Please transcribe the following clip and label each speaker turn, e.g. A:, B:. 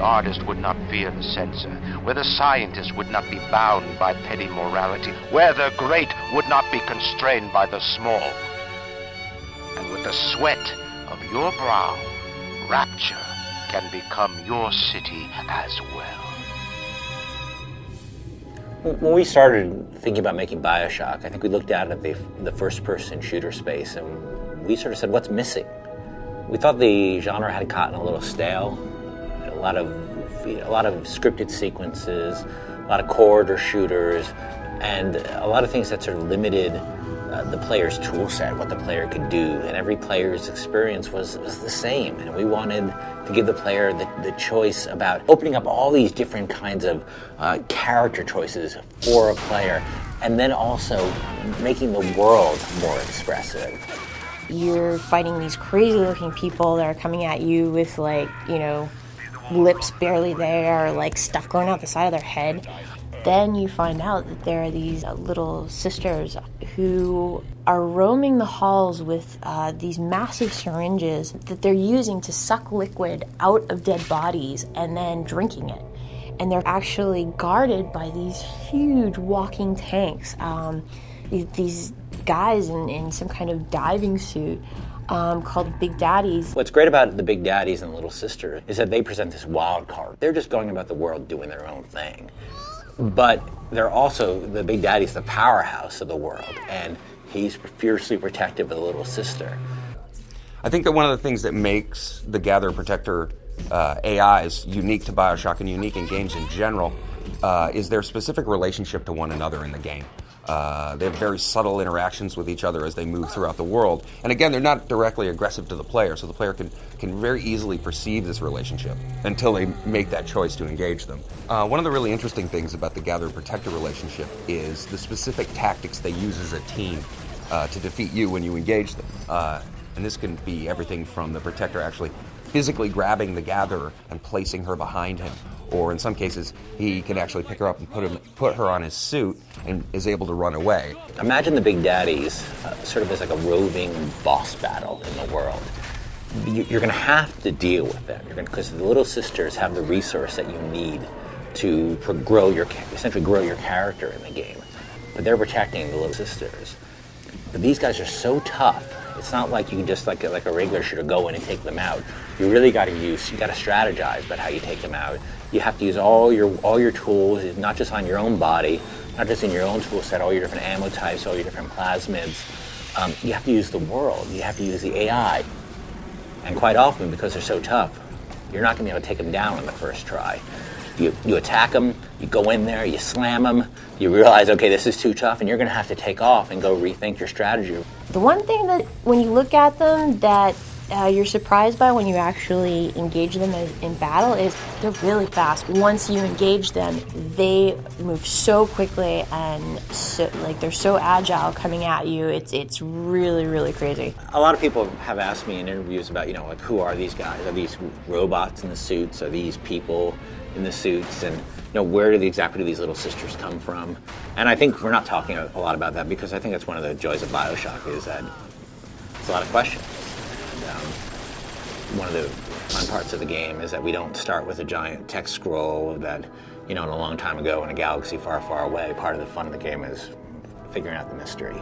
A: artist would not fear the censor, where the scientist would not be bound by petty morality, where the great would not be constrained by the small. And with the sweat of your brow, Rapture can become your city as well.
B: When we started thinking about making Bioshock, I think we looked out at the first-person shooter space, and we sort of said, what's missing? We thought the genre had gotten a little stale. A lot of scripted sequences, a lot of corridor shooters, and a lot of things that sort of limited the player's tool set, what the player could do, and every player's experience was the same. And we wanted to give the player the choice about opening up all these different kinds of character choices for a player, and then also making the world more expressive.
C: You're fighting these crazy looking people that are coming at you with, like, you know, lips barely there, like stuff growing out the side of their head. Then you find out that there are these little sisters who are roaming the halls with these massive syringes that they're using to suck liquid out of dead bodies and then drinking it. And they're actually guarded by these huge walking tanks. These guys in some kind of diving suit called Big Daddies.
B: What's great about the Big Daddies and the Little Sister is that they present this wild card. They're just going about the world doing their own thing. But they're also, the Big Daddy's the powerhouse of the world, and he's fiercely protective of the Little Sister.
D: I think that one of the things that makes the Gatherer Protector AIs unique to Bioshock and unique in games in general is their specific relationship to one another in the game. They have very subtle interactions with each other as they move throughout the world. And again, they're not directly aggressive to the player, so the player can very easily perceive this relationship until they make that choice to engage them. One of the really interesting things about the Gatherer-Protector relationship is the specific tactics they use as a team to defeat you when you engage them. And this can be everything from the Protector actually physically grabbing the Gatherer and placing her behind him, or in some cases, he can actually pick her up and put her on his suit and is able to run away.
B: Imagine the Big Daddies sort of as like a roving boss battle in the world. You're going to have to deal with them, because the Little Sisters have the resource that you need to essentially grow your character in the game. But they're protecting the Little Sisters. But these guys are so tough. It's not like you can just like a regular shooter go in and take them out. You really got to strategize about how you take them out. You have to use all your tools, not just on your own body, not just in your own tool set, all your different ammo types, all your different plasmids. You have to use the world. You have to use the AI. And quite often, because they're so tough, you're not going to be able to take them down on the first try. You attack them, you go in there, you slam them, you realize, okay, this is too tough, and you're going to have to take off and go rethink your strategy.
C: The one thing that, when you look at them, that you're surprised by when you actually engage them in battle is they're really fast. Once you engage them, they move so quickly and they're so agile coming at you. It's really, really crazy.
B: A lot of people have asked me in interviews about, like, who are these guys? Are these robots in the suits? Are these people in the suits? And where exactly do these Little Sisters come from? And I think we're not talking a lot about that, because I think that's one of the joys of Bioshock, is that it's a lot of questions. One of the fun parts of the game is that we don't start with a giant text scroll that, in a long time ago in a galaxy far, far away. Part of the fun of the game is figuring out the mystery.